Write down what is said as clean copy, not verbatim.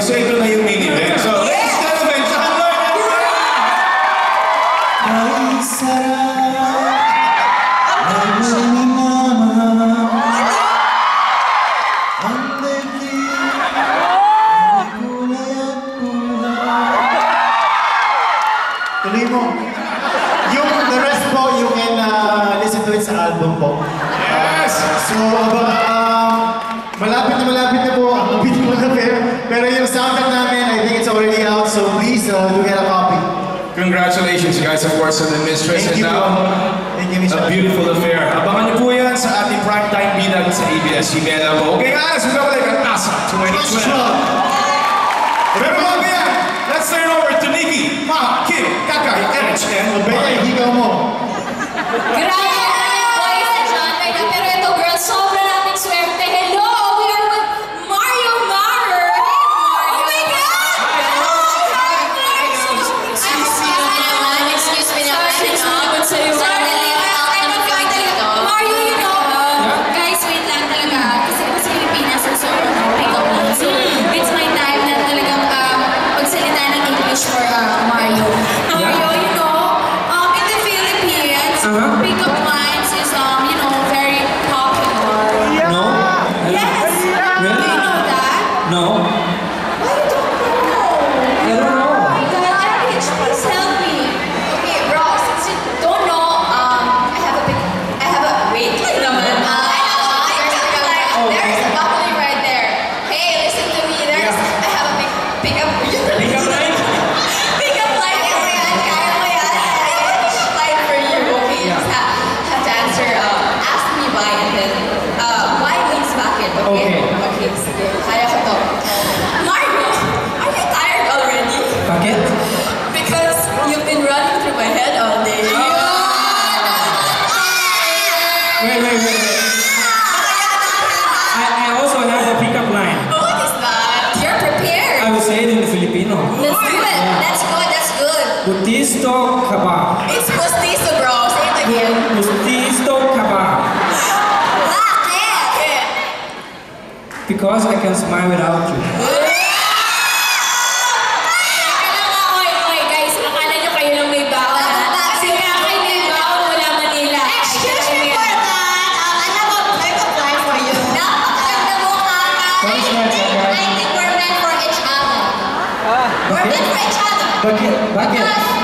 So ito na yung main event. So ladies and gentlemen, John Lloyd and Ay sarap ang daigdig ay kulay at buhay. Tuloy mo. The rest po, you can listen to it sa album po. yes! So, malapit na po ang Beautiful Affair. Pero yung soundtrack namin, I think it's already out. So please, do get a copy. Congratulations, you guys, of course, on the Mistress. Thank you, and now, thank you, Mr. A Beautiful Affair. Abangan niyo po yan sa ating primetime bilang sa ABS-CBN. Okay guys, we got like an ASA 2012. Pero bago yan, let's turn over to Nikki, Ma, Kim, Kakay, Erich, and Bea, higaw mo. Grabe boys na John Lloyd. Pero ito girls, sobrang nating swerte. Hello! We are with Mario Maher. Oh my God! Excuse me naman. Mario, you know, guys, wait lang talaga. Kasi sa Pilipinas, so pick up lines. It's my time na talagang magsalita ng English for Mario. Mario, you know, in the Philippines, pick-up lines is, you know, very popular. No? Yes! Do you know that? No? Why you don't know? I don't know. Oh my God, Erich, please help me. Okay, bro, since you don't know, wait lang naman. There is a bubbly right there. Hey, listen to me. I have a pick-up line. Pick-up line. Kaya mo yan. Pick-up line for you. Okay, you just have to answer, ask me why, and then, why means bakit, okay? Okay, sige. Kaya ko to. Mario, are you tired already? Bakit? Because you've been running through my head all day. Wait. I also have a pickup line. What is that? You're prepared. I will say it in Filipino. Let's do it. That's good. Gustisto ka ba? It's postizo, bro. Say it again. Gustisto ka ba? Bakit? Because I can smile without you. Oy, guys, akala nyo kayo lang may baon, ha? Kasi nga kayo may baon, wala Manila. Excuse me for that. I have a pick-up line for you. Napakaganda mo, Kaka. What is that, Kaka? I think we're meant for each other. We're Bakit? meant for each other. Bakit? Because